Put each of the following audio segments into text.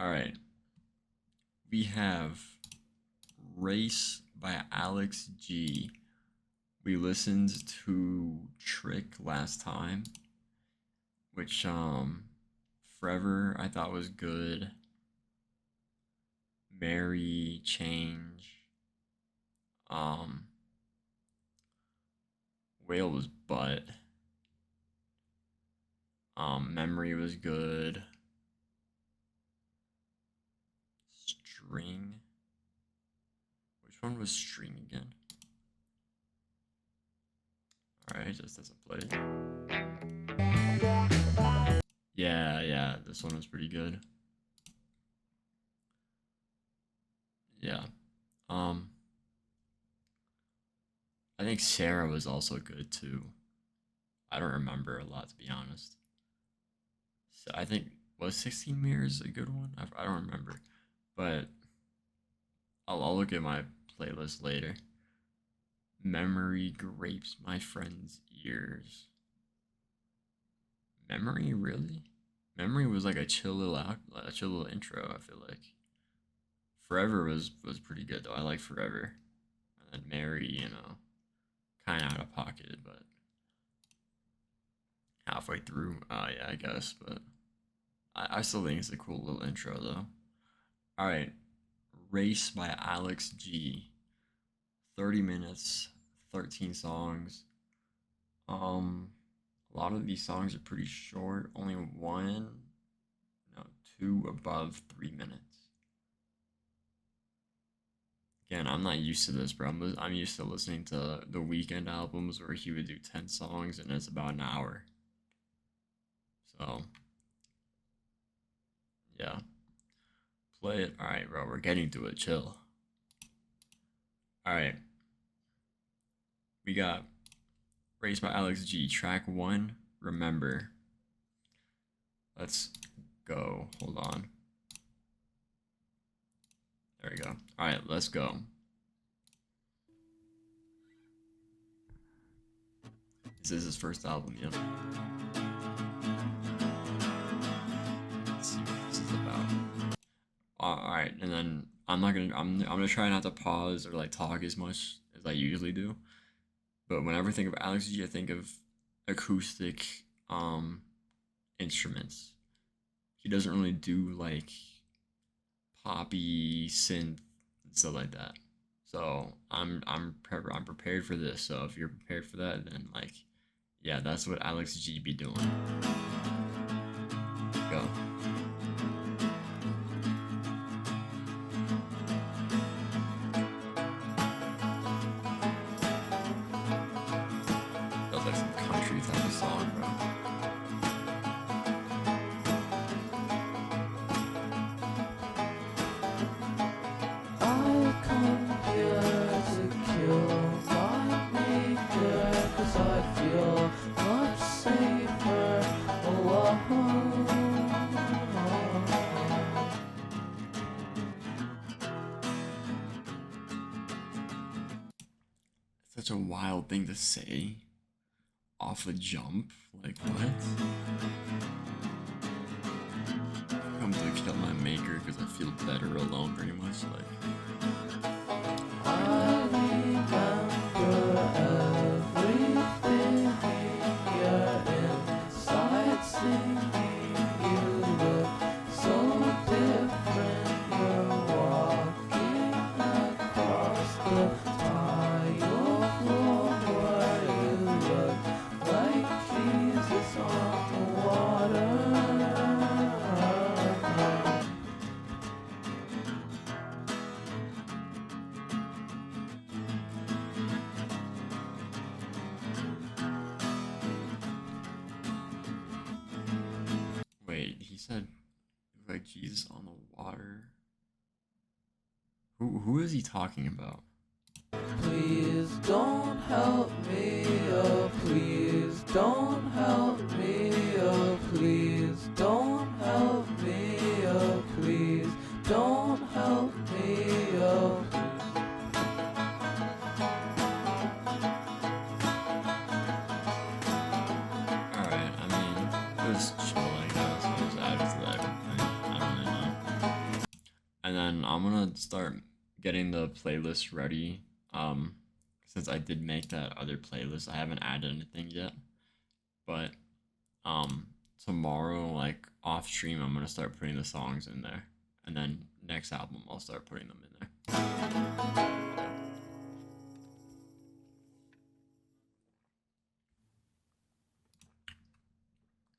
All right. We have Race by Alex G. We listened to Trick last time, which Forever I thought was good. Mary Change. Um Whale was butt. Memory was good. String. Which one was String again? Alright, just doesn't play. Yeah, this one was pretty good. Yeah. Um I think Sarah was also good too. I don't remember a lot to be honest. So I think was 16 Mirrors a good one? I don't remember. But I'll look at my playlist later. Memory grapes my friend's ears. Memory really? Memory was like a chill little a chill little intro. I feel like Forever was pretty good though. I like Forever, and then Mary, kind of out of pocket, but halfway through, yeah, I guess. But I still think it's a cool little intro though. All right, Race by Alex G. 30 minutes, 13 songs. Um, a lot of these songs are pretty short. Only one, no, two above 3 minutes. Again, I'm not used to this, bro. I'm used to listening to the Weekend albums where he would do 10 songs and it's about an hour. So, yeah. Play it. All right, bro. We're getting to it. Chill. All right. We got Raised by Alex G. Track 1, Remember. Let's go. Hold on. There we go. All right, let's go. This is his first album, yep. Let's see what this is about. All right, and then I'm gonna try not to pause or like talk as much as I usually do. But whenever I think of Alex G, I think of acoustic instruments. He doesn't really do like poppy synth and stuff like that. So I'm prepared for this. So if you're prepared for that, then like, yeah, that's what Alex G be doing. Go. Feels like some country type of song, bro. I come here to kill my maker, 'cause I feel much safer alone. Such a wild thing to say off a jump. Like what? Come to kill my maker because I feel better alone, pretty much. Like I remember everything you're inside singing. You look so different. You're walking across the tile floor where you look like Jesus on the water. wait, he said like Jesus on the water. Who is he talking about? Please don't help me, oh please don't help me, oh please don't help me, oh please don't help me, oh Alright, I mean, it was chill, I guess. It was out of that. I don't really know. and then I'm gonna start getting the playlist ready. Since I did make that other playlist, I haven't added anything yet. But um, tomorrow, like off stream, I'm gonna start putting the songs in there, and then next album I'll start putting them in there.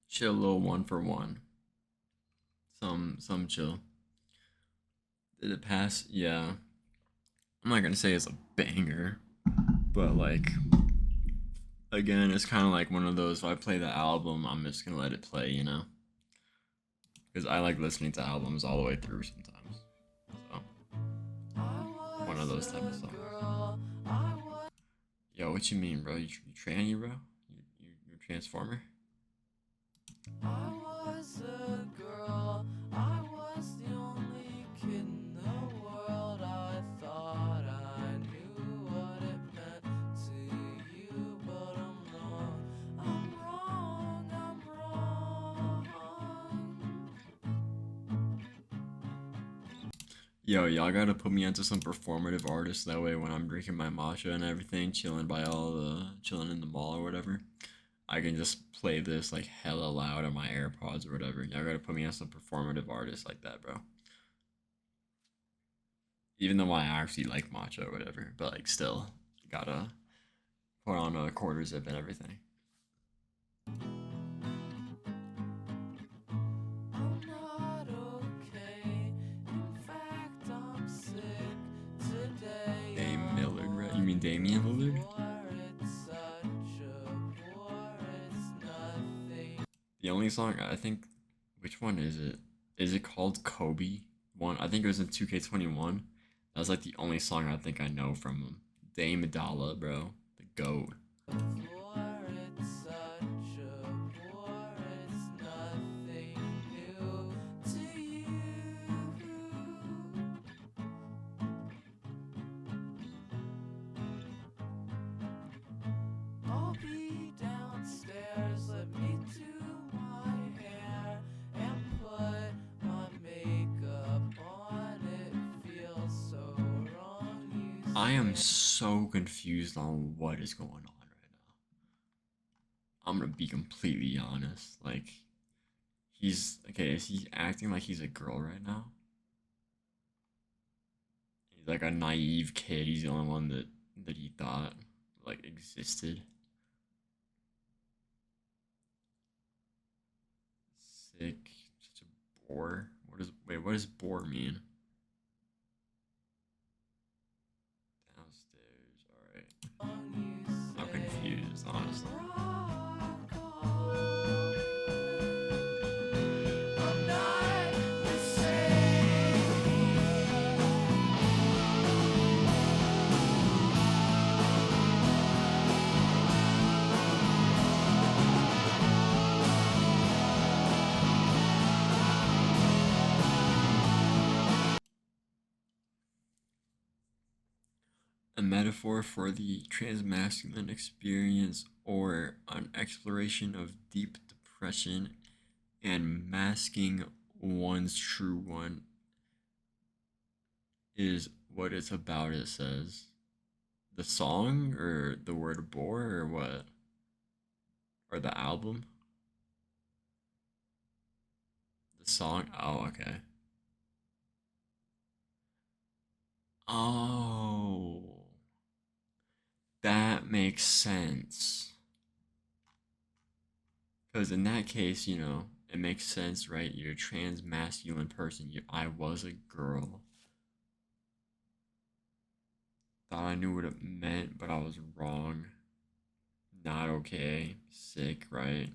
Chill, little one for one. Some chill. Did it pass? Yeah. I'm not gonna say it's a banger, but like again, it's kind of like one of those. If I play the album, I'm just gonna let it play, you know, because I like listening to albums all the way through sometimes. So one of those type of songs. Yo, what you mean, bro? You tranny, bro? You transformer? I was a girl, I was the only kid in the world. I thought I knew what it meant to you, but I'm wrong, I'm wrong, I'm wrong. Yo, y'all gotta put me onto some performative artists. That way, when I'm drinking my matcha and everything, chilling in the mall or whatever, I can just play this like hella loud on my AirPods or whatever. Y'all gotta put me on some performative artists like that, bro. Even though I actually like matcha or whatever, but like still, gotta put on a quarter zip and everything. I'm not okay. In fact, I'm sick today. Dame Millard, right? You mean Damian Lillard? The only song I think, which one is it? Is it called Kobe? One, I think it was in 2K21. That's like the only song I think I know from him. Dame Adala, bro, the goat. I am so confused on what is going on right now. I'm gonna be completely honest. Like, he's okay. Is he acting like he's a girl right now? He's like a naive kid. He's the only one that he thought like existed. Sick. Such a bore. What does bore mean? I'm confused, honestly. A metaphor for the transmasculine experience or an exploration of deep depression and masking one's true one is what it's about, it says. The song or the word bore or what? Or the album? The song? Oh, okay. Oh. That makes sense. Because in that case, you know, it makes sense, right? You're a trans masculine person. I was a girl. Thought I knew what it meant, but I was wrong. Not okay. Sick, right?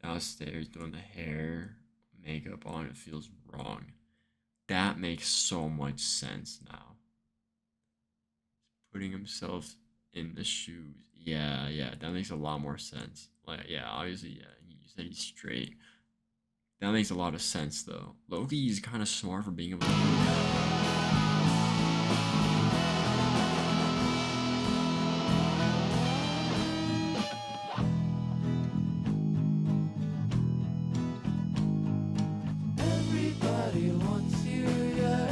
Downstairs doing the hair, makeup on, it feels wrong. That makes so much sense now. Putting himself in the shoes. Yeah, that makes a lot more sense. Like, yeah, obviously, yeah, you said he's straight. That makes a lot of sense, though. Loki is kind of smart for being able to do that. Everybody wants you, yeah.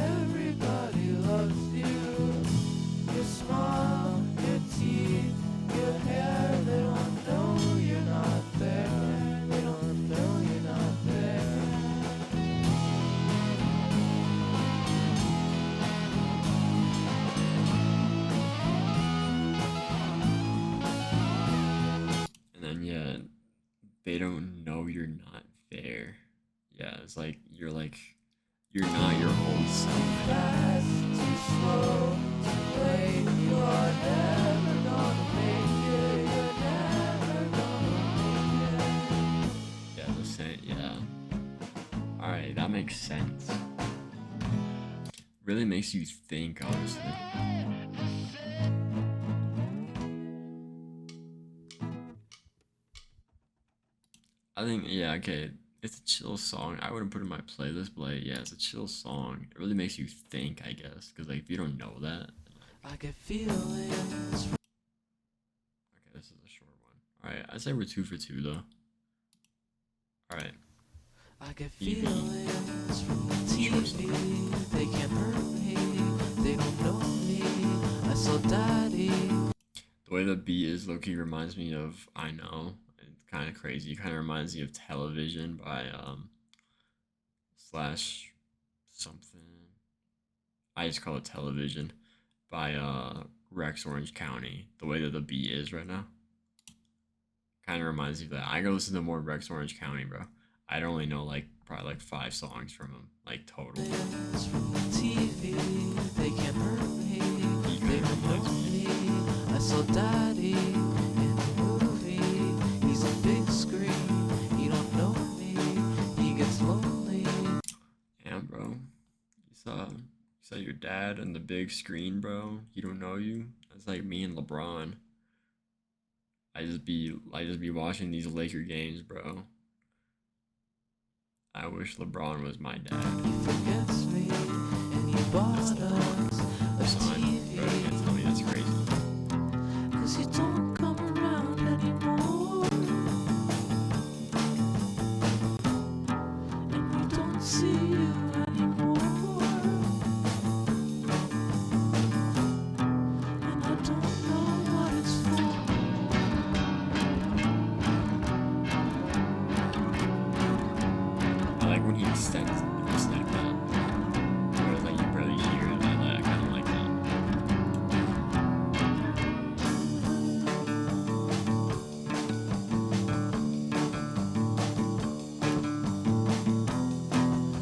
they don't know you're not there. Yeah, it's like you're not your whole self anymore. Fast, too slow, too late. You're never gonna make it. You're never gonna make it. Yeah, the same. Yeah. All right, that makes sense. Really makes you think, honestly. I think, yeah, okay. It's a chill song. I wouldn't put it in my playlist, but like, yeah, it's a chill song. It really makes you think, I guess, because like if you don't know that, I get feelings. okay, this is a short one. All right, I'd say we're 2 for 2 though. All right, I get TV. feelings from the TV. They can't hurt me. They don't know me. I saw daddy. The way the beat is, low-key reminds me of I Know. It's kind of crazy. It kind of reminds me of Television by slash something. I just call it Television by Rex Orange County. The way that the beat is right now kind of reminds me of that. I go listen to more Rex Orange County, bro. I don't only know like probably like 5 songs from him, like total. Feelings from the TV. They can't hurt me. He They kind of don't know reminds me. me. I saw daddy in the movie. He's a big screen. He don't know me. He gets lonely. Damn, bro. You saw your dad on the big screen, bro. He don't know you. That's like me and LeBron. I just be watching these Laker games, bro. I wish LeBron was my dad. He forgets me, and he bought That's us LeBron. a Son, bro, you can't tell me that's crazy. TV. 'Cause you don't come around anymore, and we don't see you anymore. And I don't know what it's for. I like when he extends it's like that. Where it's like you barely hear it. I kind of like that.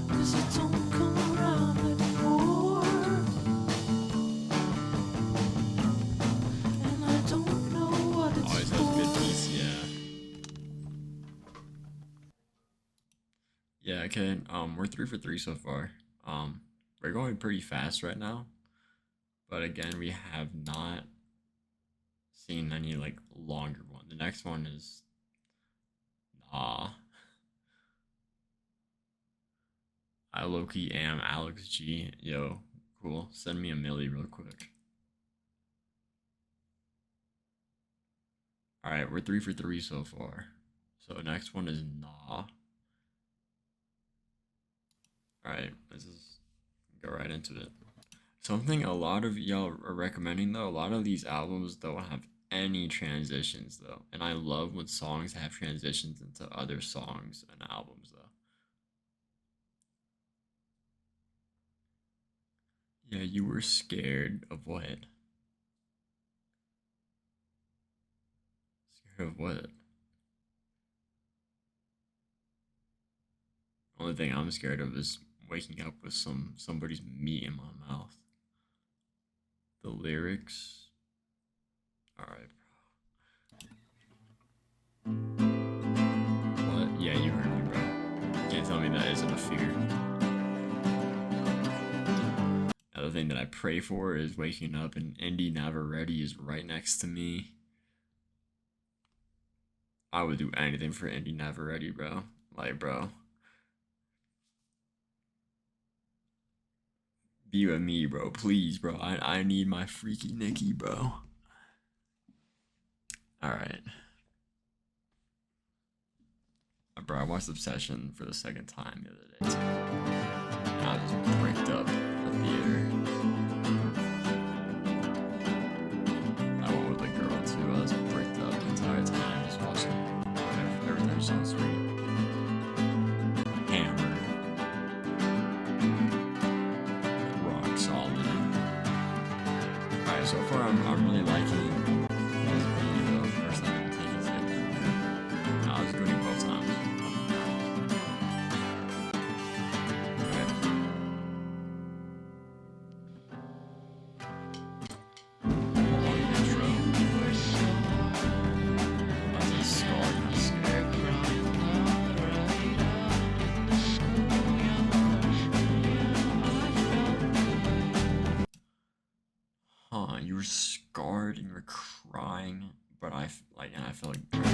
Cause you don't come around anymore, and I don't know what it's Always has good for. beats, yeah. Yeah, okay. We're 3 for 3 so far. We're going pretty fast right now, but again, we have not seen any like longer one. The next one is Nah. I low-key am Alex G. Yo, cool. Send me a milli real quick. All right, we're 3 for 3 so far. So next one is Nah. All right, let's just go right into it. Something a lot of y'all are recommending though, a lot of these albums don't have any transitions though. And I love when songs have transitions into other songs and albums though. Yeah, you were scared of what? Scared of what? Only thing I'm scared of is waking up with somebody's meat in my mouth. The lyrics. Alright, bro. What? Yeah, you heard me, bro. Can't tell me that isn't a fear. Another thing that I pray for is waking up and Indy Navarrete is right next to me. I would do anything for Indy Navarrete, bro. Like, bro. Be with me, bro. Please, bro. I need my freaky Nikki, bro. Alright. Bro, I watched Obsession for the second time the other day, too. And I was just bricked up in the theater. I went with a girl, too. I was bricked up the entire time just watching everything was on screen. Hammer. Rock solid. Alright, so far I'm really liking this video. First time I'm taking it. I was going both times. You were scarred and you were crying, but and I felt good.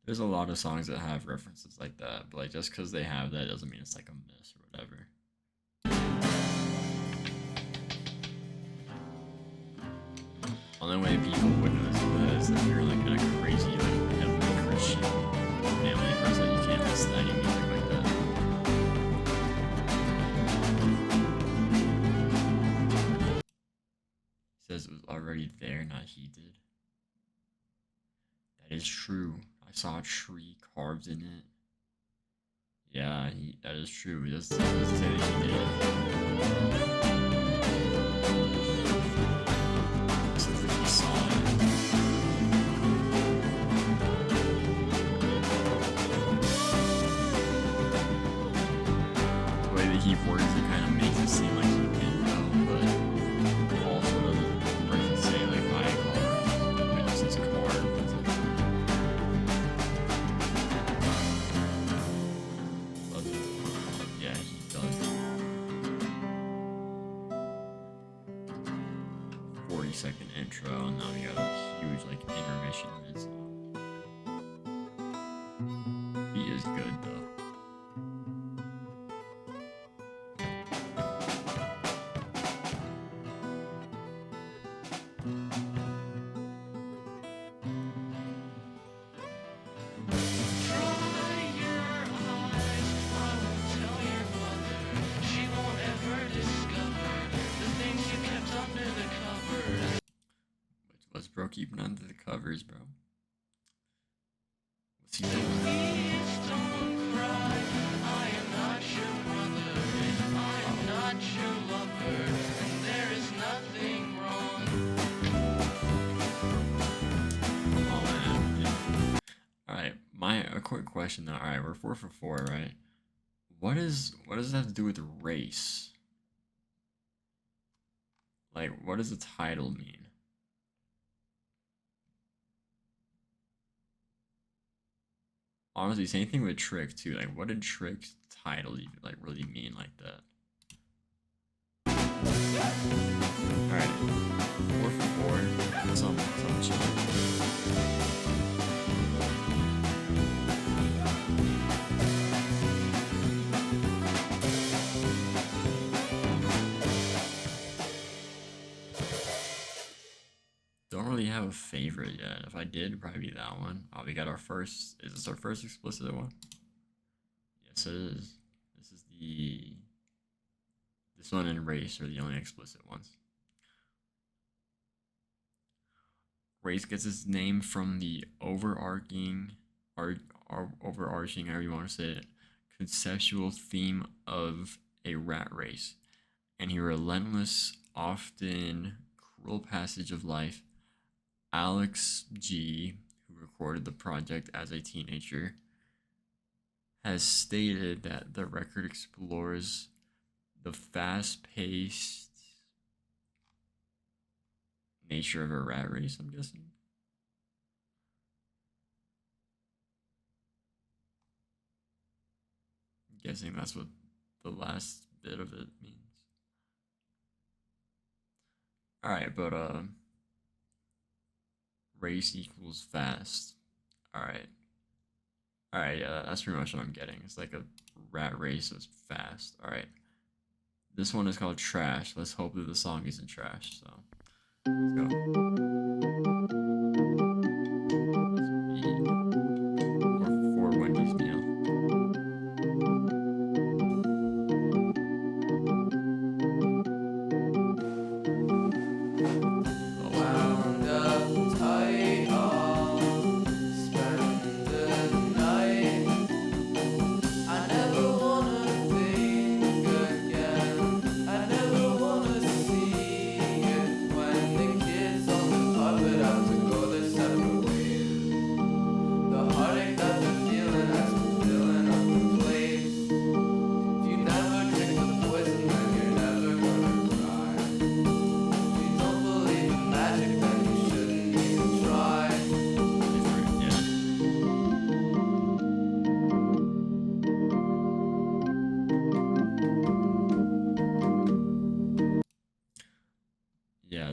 There's a lot of songs that have references like that, but like just because they have that doesn't mean it's like a miss or whatever. Only way people would know that is if you're like in a crazy, like heavily Christian family, or like you can't listen to any music like that. He says it was already there, not he did. That is true. I saw a tree carved in it. Yeah, that is true. He doesn't say that he did. He says that he saw it. The way that he words it kind of makes it seem like he did know, but also doesn't say like I carved. It just says carved. Yeah, he does. 40-second intro, and now we got a huge like intermission mid-song. He is good though. What's bro keeping under the covers, bro? What's he doing? Please don't cry. I am not your brother. I am not your lover. And there is nothing wrong. Oh man. Yeah. Alright, a quick question though. Alright, we're 4 for 4, right? What does it have to do with race? Like, what does the title mean? Honestly, same thing with Trick too. Like, what did Trick's title even like really mean like that? Alright, 4 for 4. Some chill. Don't really have a favorite yet. If I did, it'd probably be that one. Oh, we got our first. Is this our first explicit one? Yes, it is. This one and Race are the only explicit ones. Race gets its name from the overarching, however you want to say it, conceptual theme of a rat race and a relentless, often cruel passage of life. Alex G, who recorded the project as a teenager, has stated that the record explores the fast-paced nature of a rat race, I'm guessing. I'm guessing that's what the last bit of it means. Alright, but race equals fast. Alright, yeah, that's pretty much what I'm getting. It's like a rat race that's fast. Alright. This one is called Trash. Let's hope that the song isn't trash, so let's go. For Wendy's meal. Wound up tight, I'll spend the night. I never wanna think again. I never wanna see it when the kids all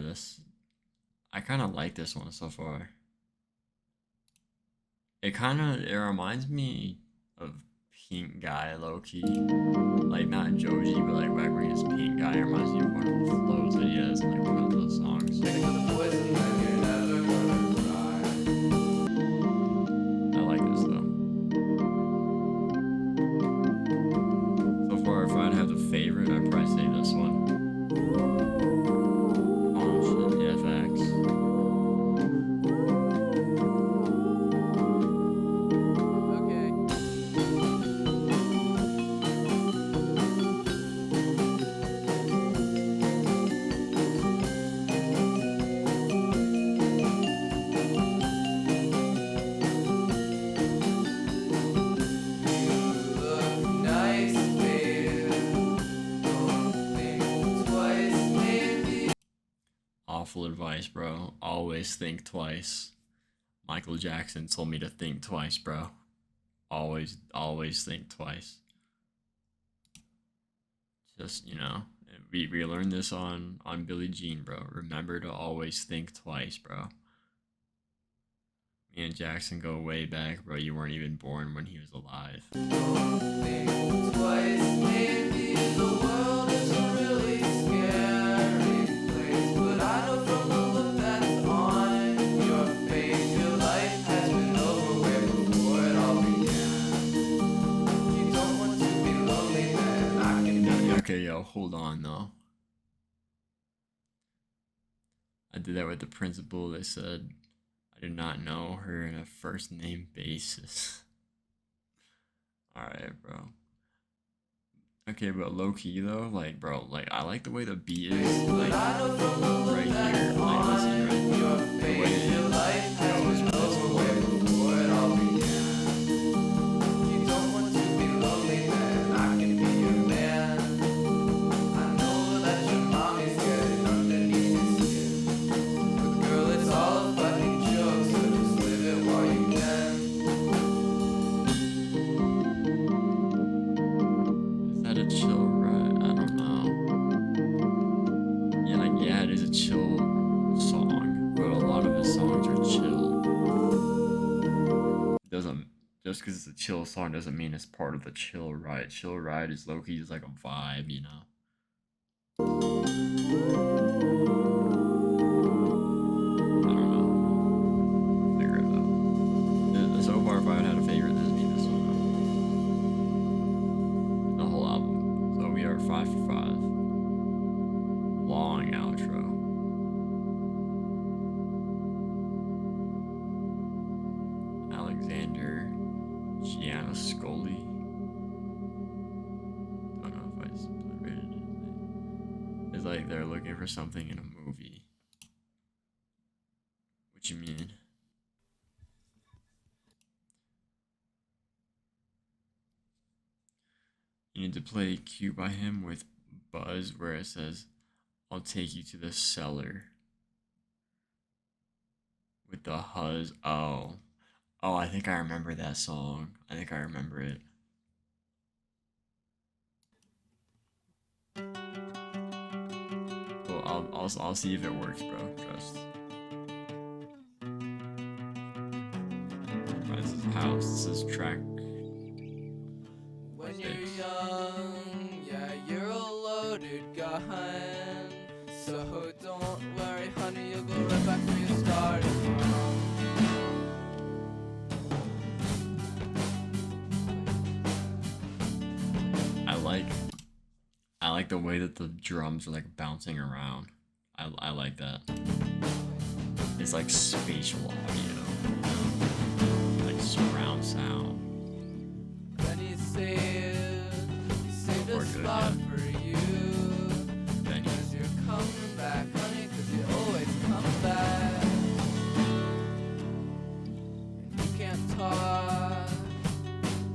yeah, I kind of like this one so far. It reminds me of Pink Guy low key, like not Joji, but like back when he was Pink Guy. It reminds me of one of the flows that he has in like one of those songs. I like this though. So far, if I'd have a favorite, I'd probably say this one. Oh shit, yeah, facts. Awful advice, bro. Always think twice. Michael Jackson told me to think twice, bro. Always think twice. Just, we learned this on Billie Jean, bro. Remember to always think twice, bro. Me and Jackson go way back, bro. You weren't even born when he was alive. Think twice, maybe the world is a really scary place. But I know from the look that's on your face, your life has been over way before it all began. You don't want to be lonely, man. I can be Okay, yo, hold on, though. I did that with the principal. They said I did not know her in a first name basis. Alright, bro. Okay, but low key though, like, bro, like, I like the way the beat is, like, I know from the look right that's here, like, listen, on right? your The way face, it your life has goes, been that's over way before it all began. You don't want to be lonely, man. I can be your man. I know that your mommy's getting underneath your skin. But girl, it's all a fucking joke, so just live it while you can. Is that a chill ride? I don't know. Yeah, like, yeah, it is a chill song, but a lot of his songs are chill. Doesn't just because it's a chill song doesn't mean it's part of the chill ride. Chill ride is low key just like a vibe, you know. I don't know. Figure it out. So far, if I had a favorite, this would be this one. The whole album. So we are 5 for 5. Long outro. Alexander Gianniscoli. Don't know if I obliterated his name. It's like they're looking for something in a movie. What you mean? You need to play Cute by him with Buzz where it says, I'll take you to the cellar. With the huzz. Oh, I think I remember that song. I think I remember it. Well, I'll see if it works, bro. Trust. Right, this is house. This is track. When you're young, yeah, you're a loaded gun. So don't worry, honey, you'll go right back where you started from. I like the way that the drums are like bouncing around. I like that. It's like spatial audio, you know? Like surround sound. Then he saved a We're good, spot yeah. for you. Then you- Cause you're coming back, honey, cause you always come back. And you can't talk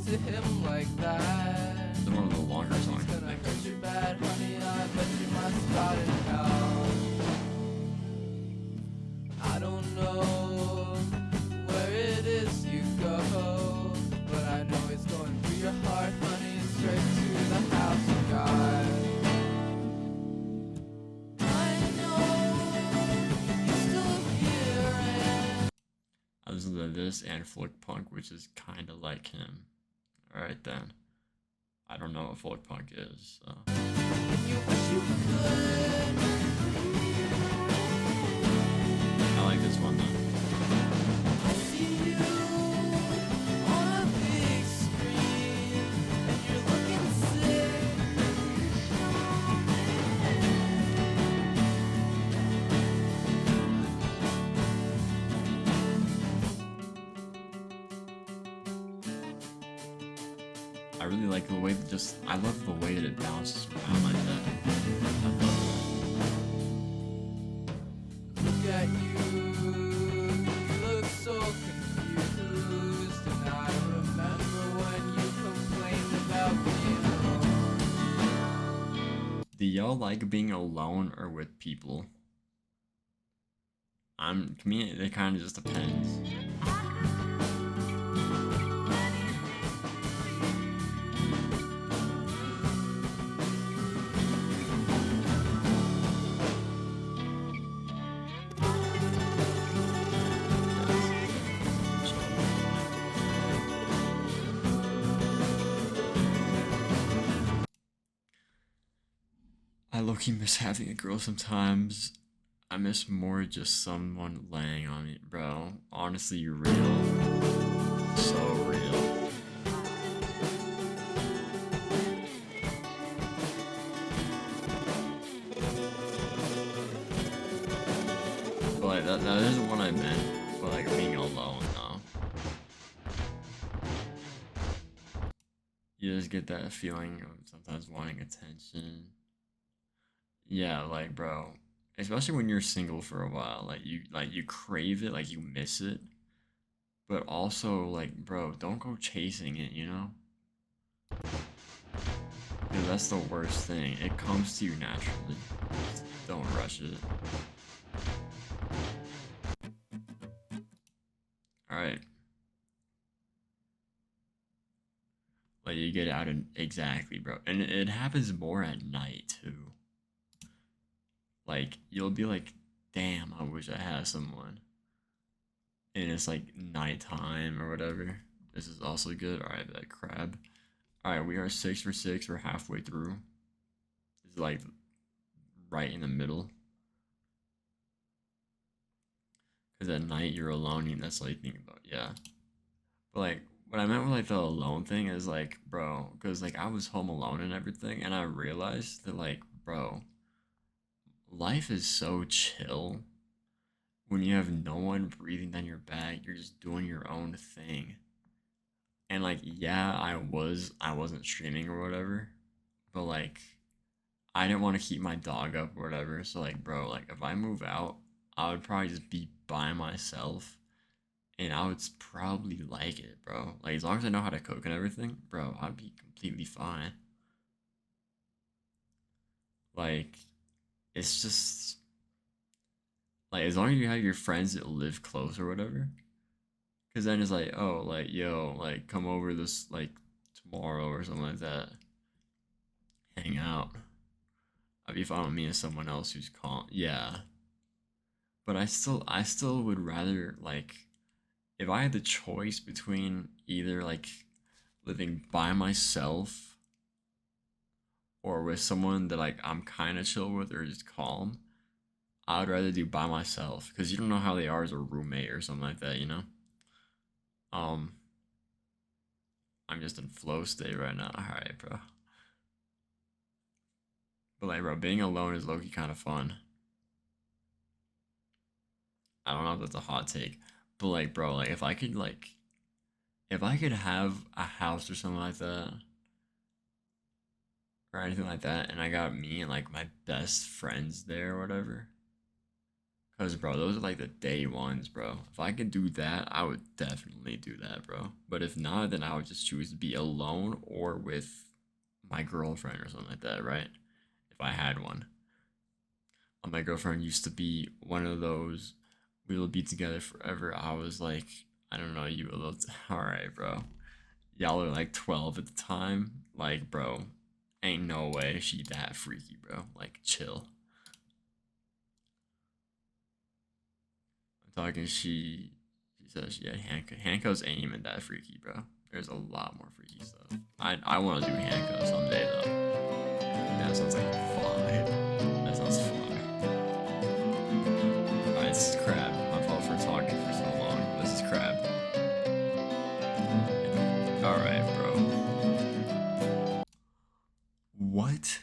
to him like that. It's one of the longer songs, He's I gonna think. hurt you bad, honey, I bet you must start it now. I don't know where it is you go, but I know it's going through your heart, honey, straight to the house of God. listen to this and Folk Punk, which is kind of like him. All right then. I don't know what Folk Punk is. So. You wish you could. I like this one though. I see you on a big screen, and you're looking sick. I really like the way I love the way that it bounces around like that. I love Look at you look so confused, and I remember when you complained about being alone. that. Do y'all like being alone or with people? To me, it kind of just depends. I low-key miss having a girl sometimes. I miss more just someone laying on me, bro. Honestly, you're real. So real. But like that isn't what I meant. But like being alone though. You just get that feeling of sometimes wanting attention. Yeah, like bro, especially when you're single for a while, like you crave it, like you miss it, but also like bro, don't go chasing it, you know? 'Cause that's the worst thing. It comes to you naturally. Just don't rush it. All right. Like you get out and exactly, bro. And it happens more at night too. Like you'll be like, damn, I wish I had someone. And it's like nighttime or whatever. This is also good. All right, that crab. All right, we are 6 for 6. We're halfway through. This is like right in the middle. Because at night you're alone and that's like thinking about, yeah. But like, what I meant with like the alone thing is like, bro, because like I was home alone and everything, and I realized that like, bro, life is so chill when you have no one breathing down your back. You're just doing your own thing. And like, yeah, I wasn't streaming or whatever, but like, I didn't want to keep my dog up or whatever. So like, bro, like if I move out, I would probably just be by myself, and I would probably like it, bro. Like as long as I know how to cook and everything, bro, I'd be completely fine. Like, it's just like as long as you have your friends that live close or whatever, because then it's like, oh, like yo, like come over this like tomorrow or something like that, hang out. I'd be fine with me and someone else who's calm. Yeah, but I still would rather like if I had the choice between either like living by myself or with someone that like I'm kind of chill with or just calm, I would rather do by myself because you don't know how they are as a roommate or something like that, you know. Um, I'm just in flow state right now. All right, bro. But like, bro, being alone is low-key kind of fun. I don't know if that's a hot take, but like, bro, like if I could have a house or something like that or anything like that, and I got me and like my best friends there or whatever. Cause bro, those are like the day ones, bro. If I could do that, I would definitely do that, bro. But if not, then I would just choose to be alone or with my girlfriend or something like that, right? If I had one. My girlfriend used to be one of those. We will be together forever. I was like, I don't know, you a little. All right, bro. Y'all are like 12 at the time. Like, bro, ain't no way she that freaky, bro. Like, chill. I'm talking. She's says, yeah, Hanko's ain't even that freaky, bro. There's a lot more freaky stuff. I want to do Hanko someday, though. That sounds like fun. That sounds fun. Alright, this is Crab. My fault for talking for so long. This is Crab. Alright, bro. What?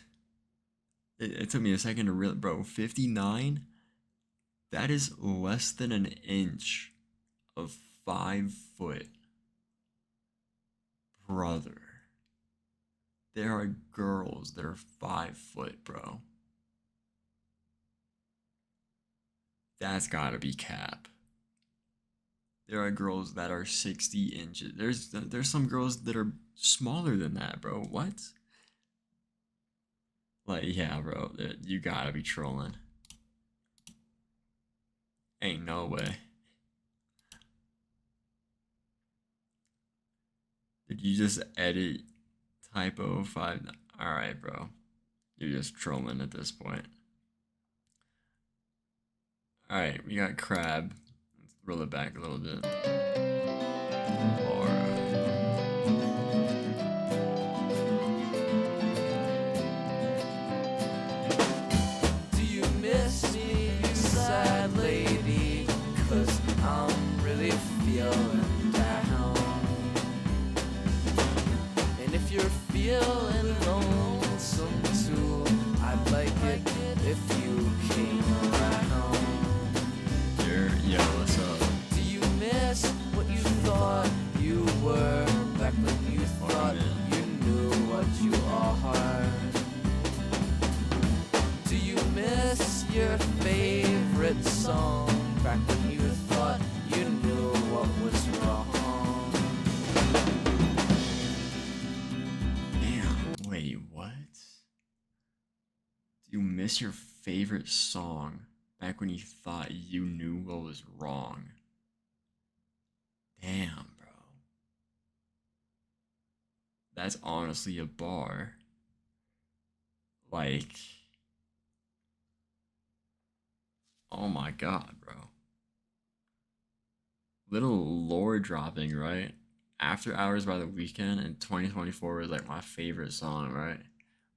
It took me a second to real, bro. 59? That is less than an inch of 5 foot. Brother. There are girls that are 5 foot, bro. That's gotta be cap. There are girls that are 60 inches. There's some girls that are smaller than that, bro. What? Like, yeah, bro. You gotta be trolling. Ain't no way. Did you just edit typo 5? Alright, bro. You're just trolling at this point. Alright, we got Crab. Let's roll it back a little bit. Laura. Do you miss me, you sad lady? 'Cause I'm really feeling down. And if you're feeling lonesome too, I'd like it if you came around. Yo, what's up? Do you miss what you thought you were back when you thought you knew what you are? Do you miss your favorite song back when you thought you knew what was wrong? Damn, wait, what? Do you miss your favorite song back when you thought you knew what was wrong? Damn, bro. That's honestly a bar. Like, oh my god, bro. Little lore dropping, right? After Hours by the Weeknd in 2024 was like my favorite song, right?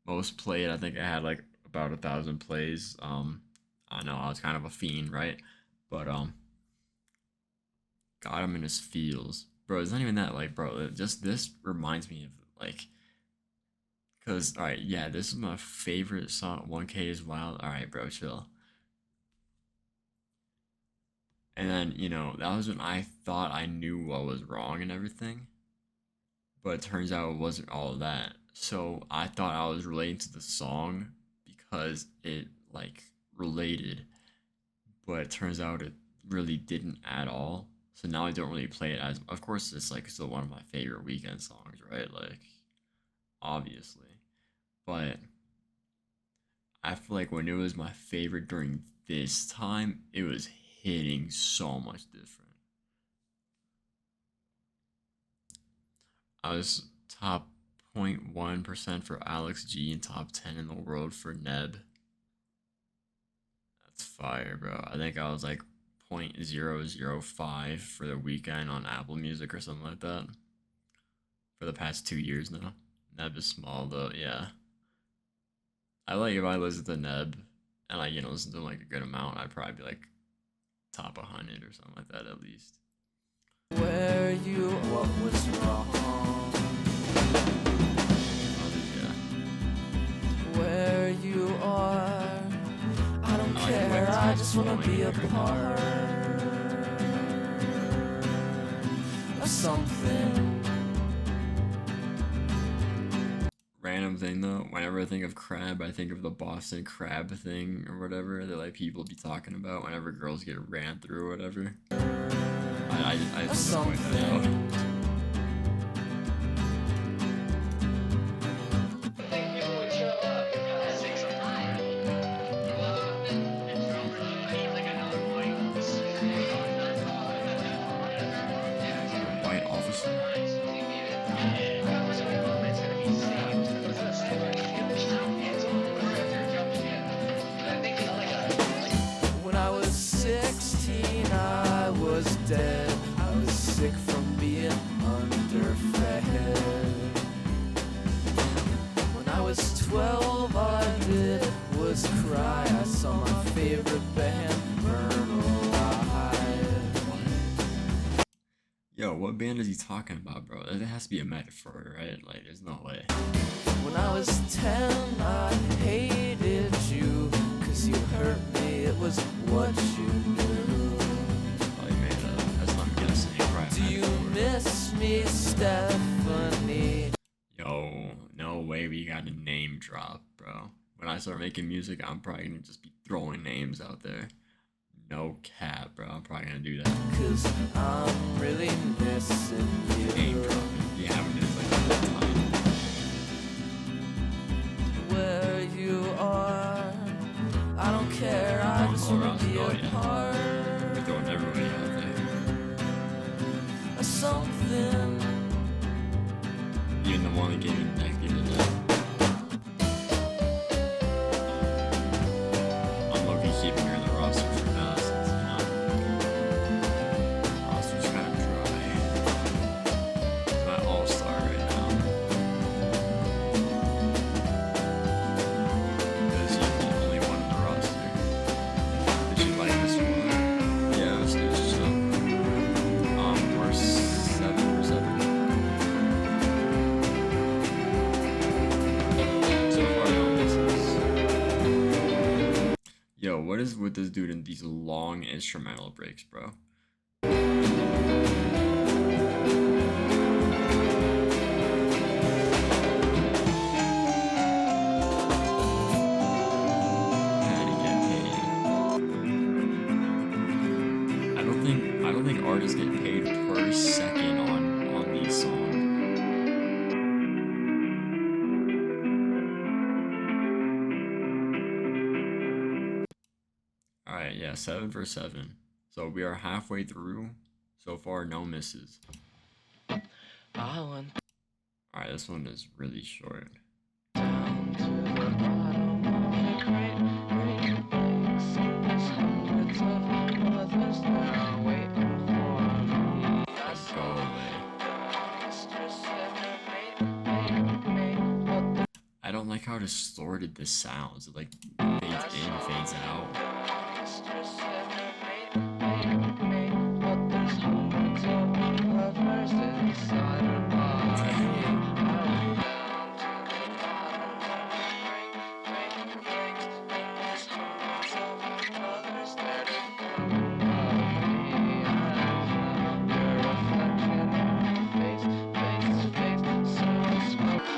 Most played, I think I had like about 1,000 plays. I know I was kind of a fiend, right? But got him in his feels, bro. It's not even that, like, bro. Just this reminds me of like, cause all right, yeah, this is my favorite song. 1K is Wild. All right, bro, chill. And then that was when I thought I knew what was wrong and everything, but it turns out it wasn't all that. So I thought I was relating to the song because it like related, but it turns out it really didn't at all. So now I don't really play it as. Of course, it's like still one of my favorite Weeknd songs, right? Like, obviously, but I feel like when it was my favorite during this time, it was hitting so much different. I was top 0.1% for Alex G and top 10 in the world for Neb. That's fire, bro. I think I was like 0.005 for the Weeknd on Apple Music or something like that for the past 2 years now. Neb is small though, yeah. I like if I listen to Neb and I listen to him like a good amount, I'd probably be like top 100 or something like that at least. Where you, what was wrong? Where you are, I don't care, I just wanna be a part of something. Random thing though, whenever I think of Crab, I think of the Boston Crab thing or whatever that like people be talking about whenever girls get ran through or whatever. I just point that out. White officer. When I was 16, I was dead. I sick from being underfed. When I was 12, all I did was cry. I saw my favorite band burn alive. Yo, what band is he talking about, bro? It has to be a metaphor, right? Like, there's no way. When I was 10, I hated you, 'cause you hurt me, it was what you knew. Oh, he made a, that's what I'm guessing. Right, Do you miss me, Stephanie? Yo, no way we got a name drop, bro. When I start making music, I'm probably gonna just be throwing names out there. No cap, bro. I'm probably gonna do that. 'Cause I'm really missing Name you. dropping. You haven't been like all the time. Where you are, I don't care, I just wanna be a part We're throwing everybody out there. of something. Even the one that gave me the next, give me the next. I'm low-key keeping her in the roster for now, since, you know, roster's kind of dry. She's my all-star right now. Because she's the only one in the roster. Did you like this one? Yeah, let's do this stuff. We're 7 for 7. So far, no misses. Yo, what is with this dude in these long instrumental breaks, bro? Had to get paid. I don't think artists get paid per second on these songs. Alright, yeah, 7 for 7. So we are halfway through. So far, no misses. I went Alright, this one is really short. down to the bottom of the great lakes. There's hundreds of mothers there waiting for me. I Let's saw go away. mistress and her mate, but the I don't like how distorted this sounds. It like fades in, fades out. mistress and her mate, but there's hundreds of lovers inside her body. I went down to the bottom of the great lakes. There's hundreds of lovers there to love me. I felt your reflection in your face, face to face. So I spoke.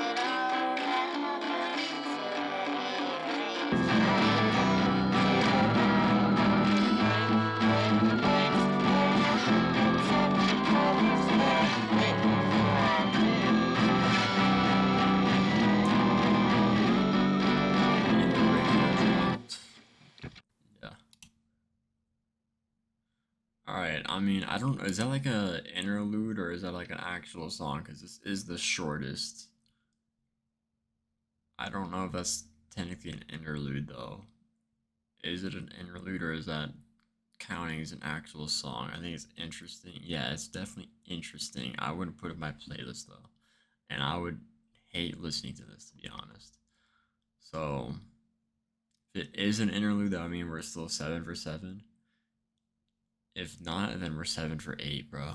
In the radio dropped. Yeah. Alright, I mean, I don't, is that like a interlude or is that like an actual song? Because this is the shortest. I don't know if that's technically an interlude though. Is it an interlude or is that counting as an actual song? I think it's interesting. Yeah, it's definitely interesting. I wouldn't put it in my playlist though. And I would hate listening to this, to be honest. So, if it is an interlude, that would mean we're still 7 for 7. If not, then we're 7 for 8, bro.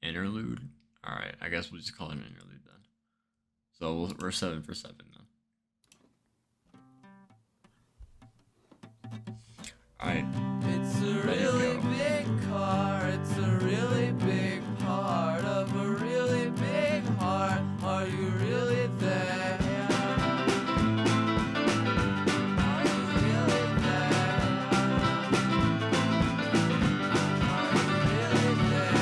Interlude? Alright, I guess we'll just call it an interlude then. So we're 7 for 7 then. Alright, It's a Let it really go. big car, it's a really big part of a really big heart. Are you really there? Are you really there? Are you really there?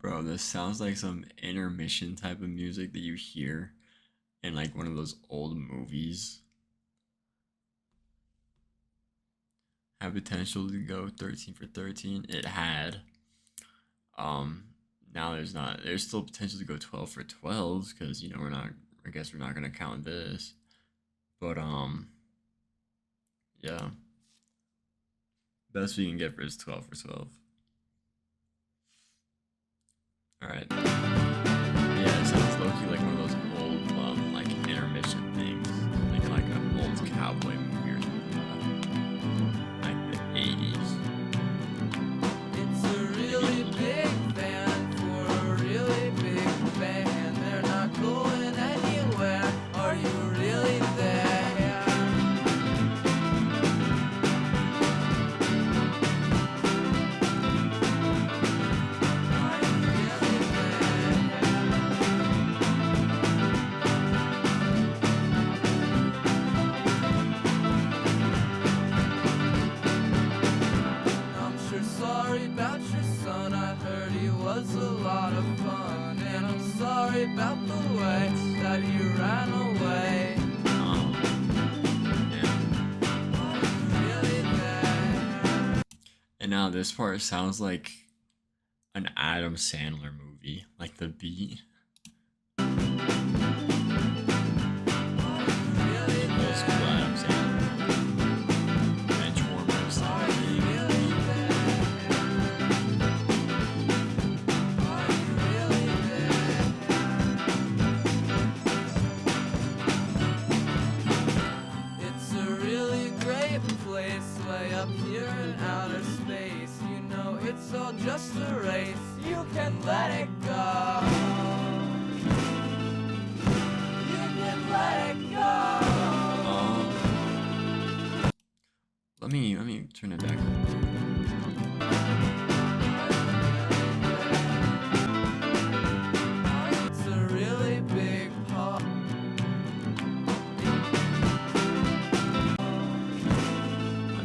bro, this sounds like some intermission type of music that you hear in like one of those old movies. Had potential to go 13 for 13. It had. Now there's not. There's still potential to go 12 for 12 because you know we're not. I guess we're not gonna count this. But yeah. Best we can get for is 12 for 12. Alright. Yeah, it sounds low-key like one of those old, like, intermission things. Like an old cowboy movie or something. Like the 80s. It's a really big van for a really big band. They're not going anywhere. Are you really there? Are you really I'm sure sorry about your son. I heard he was a lot of fun. And I'm sorry about the way that he ran away. Yeah. Are you really there? And now this part sounds like an Adam Sandler movie. Like the beat. Are you really Old school there? Adam Sandler. Bench warmer style Are you thing. really there? Are you really there? It's a really great place way up here in outer space. You know it's all just a race. You can let it go. You can let it go. Let me turn it back. It's a really big pop. I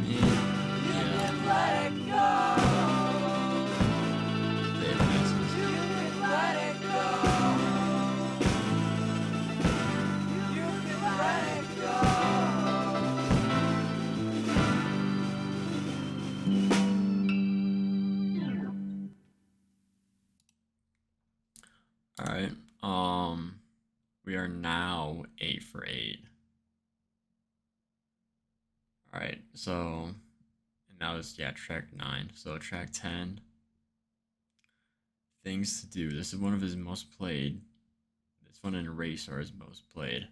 mean, You yeah, can let it go. they have misses. You can let it go. You can let it go. All right. We are now 8 for 8. All right. So, and that was track 9. So track 10. Things to do. This is one of his most played. This one and Erase are his most played.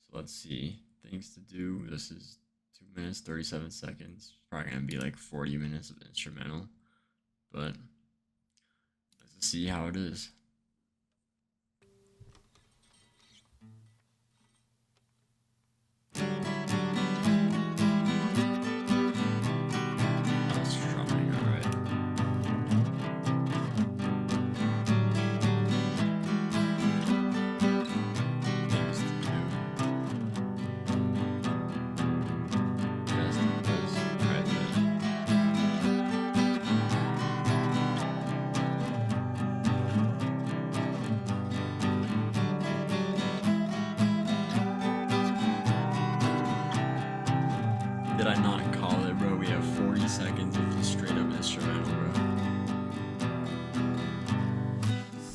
So let's see. Things to do. This is 2 minutes 37 seconds. Probably gonna be like 40 minutes of instrumental. But let's see how it is. That was strumming, alright. Things to do. Rest of this. Alright then. Did I not call it, bro? We have 40 seconds of just straight up instrumental, bro.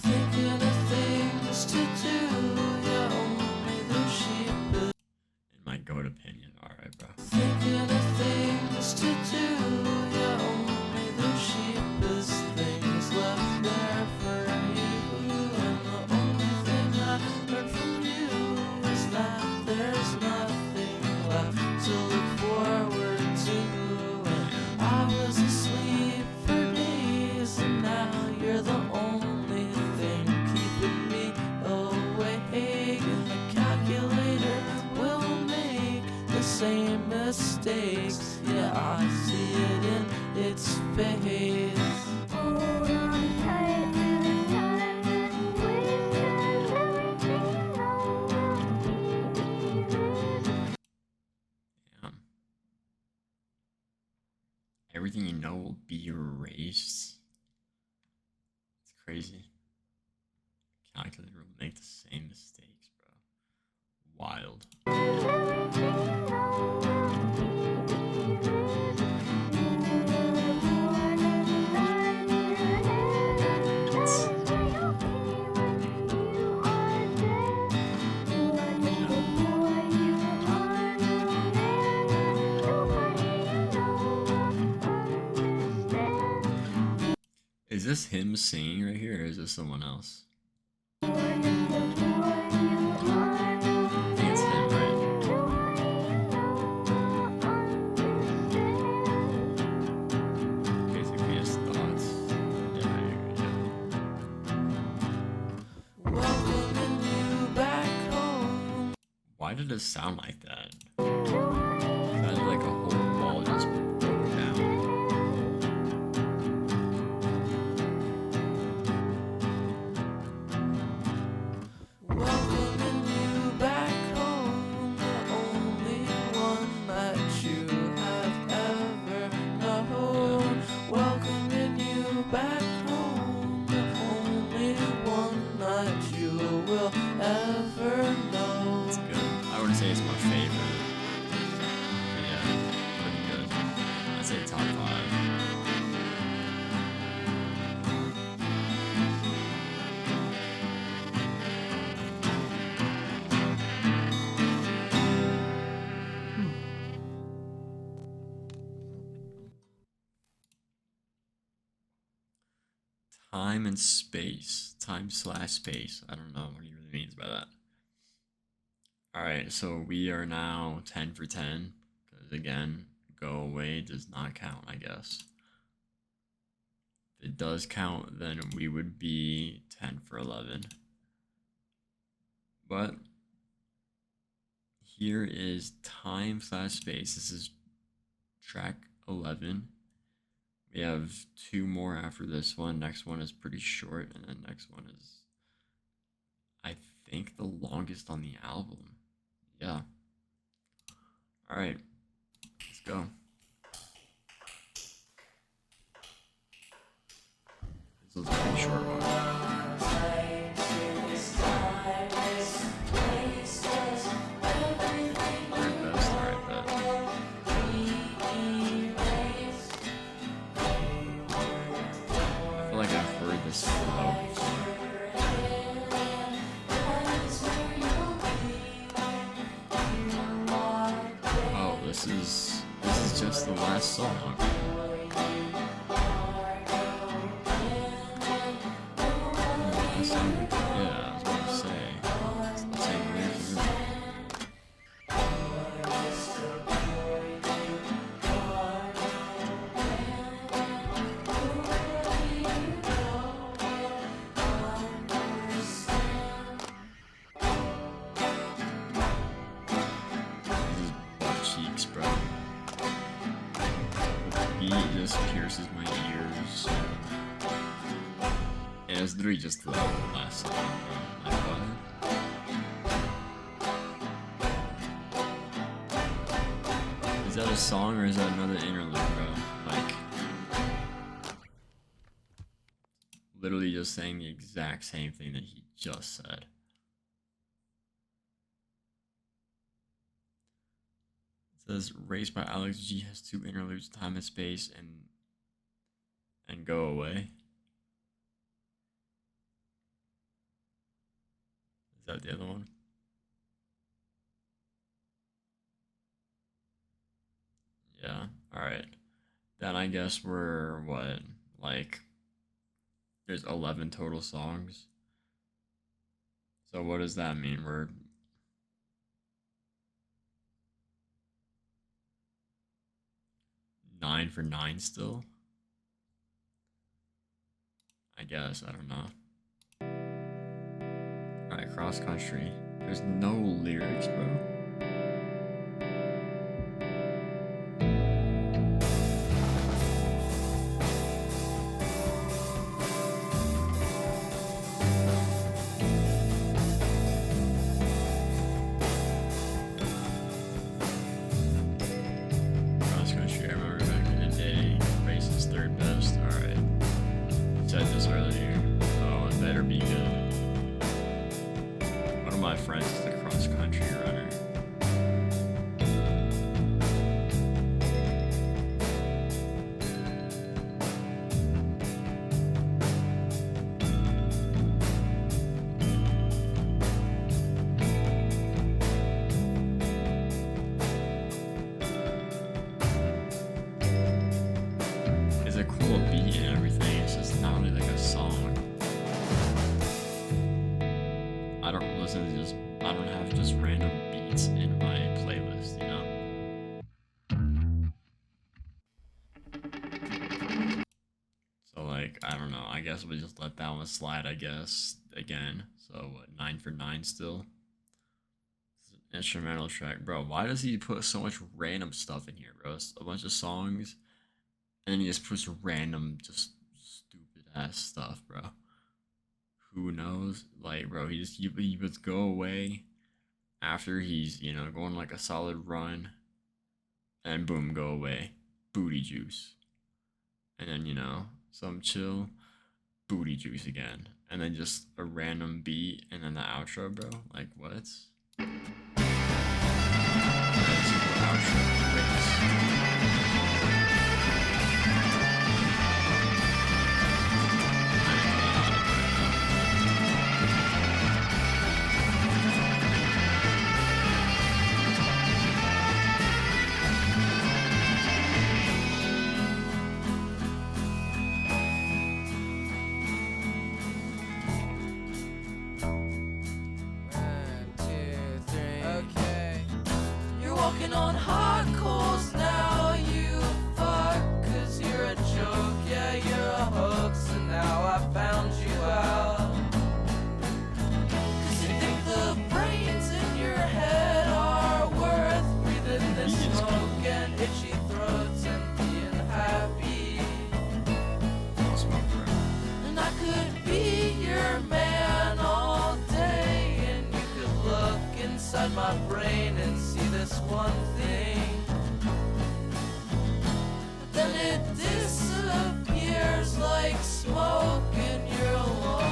Thinking of things to do. You're only the sheep. In my goat opinion, alright, bro. Thinking of things to do. You're only the cheapest things left there for you. And the only thing I heard from you is that there's nothing left to look forward to. And I was asleep for days, and now you're the only thing keeping me awake. And the calculator will make the same mistakes. Yeah, I see it in its face. Hold on tight to the time and wait till everything will be Damn. Everything you know will be erased. It's crazy. Calculator will make the same mistakes, bro. Wild. this him singing right here, or is this someone else? I think it's him, right? Basically his thoughts. Yeah. Welcoming you back home. Why did it sound like that? Sounded like a whole wall just broke down. Welcoming you back home, the only one that you have ever known. Welcoming you back home, the only one that you will ever know. It's good. I wouldn't say it's my favorite. But yeah, pretty good. I'd say top 5. Time and space. Time/space. I don't know what he really means by that. Alright, so we are now 10 for 10. Because again, go away does not count, I guess. If it does count, then we would be 10 for 11. But here is time/space. This is track 11. We have 2 more after this one. Next one is pretty short, and then next one is, I think, the longest on the album. Yeah. Alright, let's go. This was a pretty short one. Third best, alright, bet. I feel like I've heard this flow before. Oh, this is just the last song. Yeah, I was about to say. It's the same lyrics as this. This is butt cheeks, bro. The beat just pierces my ears. Yeah, it's literally just the last song, bro. Like, what? Is that a song or is that another interlude, bro? Like, literally just saying the exact same thing that he just said. It says Race by Alex G has 2 interludes, Time and Space, and Go Away. Is that the other one? Yeah, alright. Then I guess we're, what, like, there's 11 total songs. So what does that mean? We're 9 for 9 still? I guess, I don't know. Alright, Cross Country. There's no lyrics, bro. Cross Country, I remember back in the day. Race is 3rd best. Alright. Said this earlier. Oh, it better be good. One of my friends is a cross country runner. It's a cool beat and everything. It's just not really like I don't listen to just I don't have just random beats in my playlist, you know. So like I don't know. I guess we just let that one slide. I guess again. So what? 9 for 9 still. It's an instrumental track, bro. Why does he put so much random stuff in here, bro? It's a bunch of songs, and then he just puts random, just stupid ass stuff, bro. Who knows? Like, bro, he would go away after he's going like a solid run, and boom, go away, booty juice, and then some chill, booty juice again, and then just a random beat, and then the outro, bro. Like what? That's the outro. Walking on hot coals now, you fuck, 'cause you're a joke, yeah, you're a hoax, and now I found you out. 'Cause you think the brains in your head are worth breathing this smoke and itchy throats and being happy. And I could be your man all day, and you could look inside my brain and see this one thing, but then it disappears like smoke in your lungs.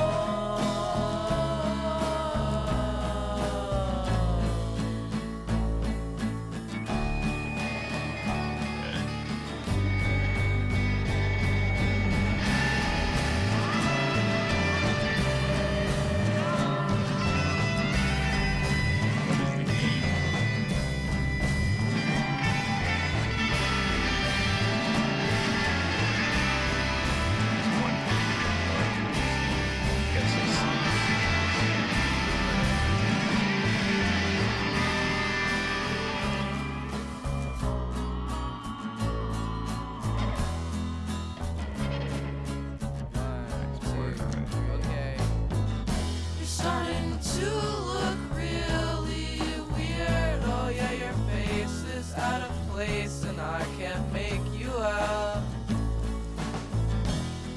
And I can't make you out,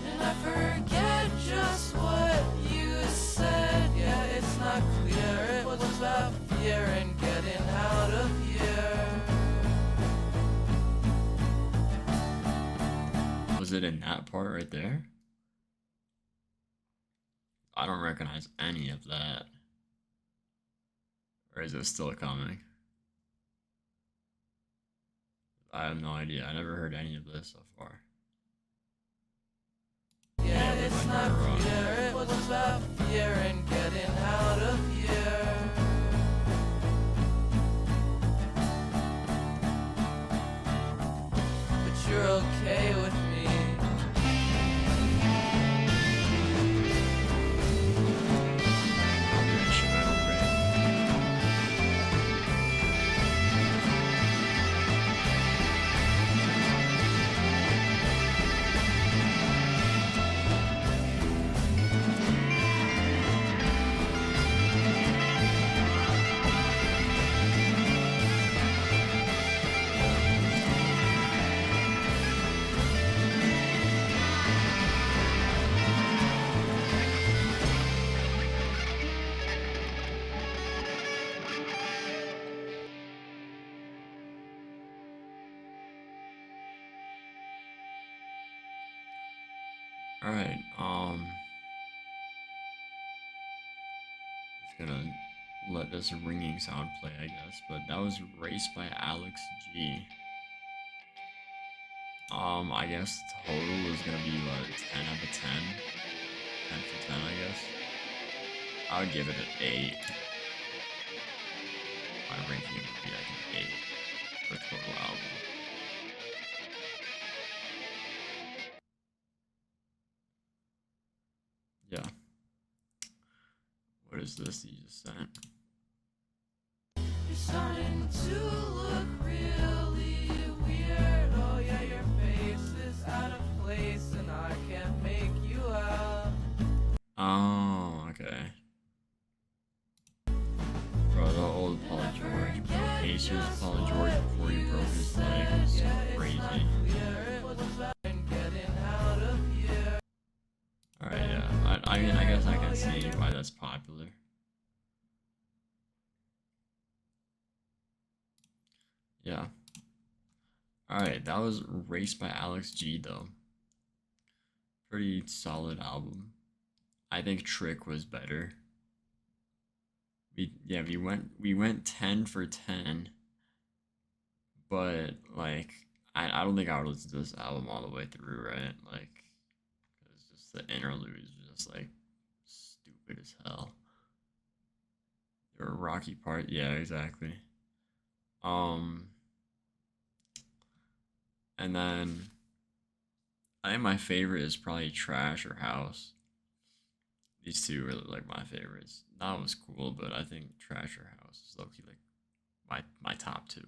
and I forget just what you said. Yeah, it's not clear. It was about fear and getting out of here. Was it in that part right there? I don't recognize any of that. Or is it still coming? I have no idea. I never heard any of this so far. Yeah, it's not clear. It was about fear and getting out of here. But you're okay with me. Alright, just gonna let this ringing sound play, I guess, but that was Race by Alex G. I guess total is gonna be what, 10 out of 10? 10 for 10, I guess. I would give it an 8. My ranking would be like an 8 for total album. Yeah. What is this you just sent? You're starting to look really weird. Oh yeah, your face is out of place and I can't make you out. Oh, okay. Bro, the old Paul George, bro. Pacers Paul George before he broke his leg was crazy. Alright, yeah. I mean, I guess I can see why that's popular. Yeah. Alright, that was Race by Alex G, though. Pretty solid album. I think Trick was better. We went 10 for 10. But like I don't think I would listen to this album all the way through, right? Like, it's just the interludes are just like stupid as hell. There were rocky part, yeah, exactly. Um, and then I think my favorite is probably Trash or House. These two are like my favorites. That was cool, but I think Trash or House is low key like my top two.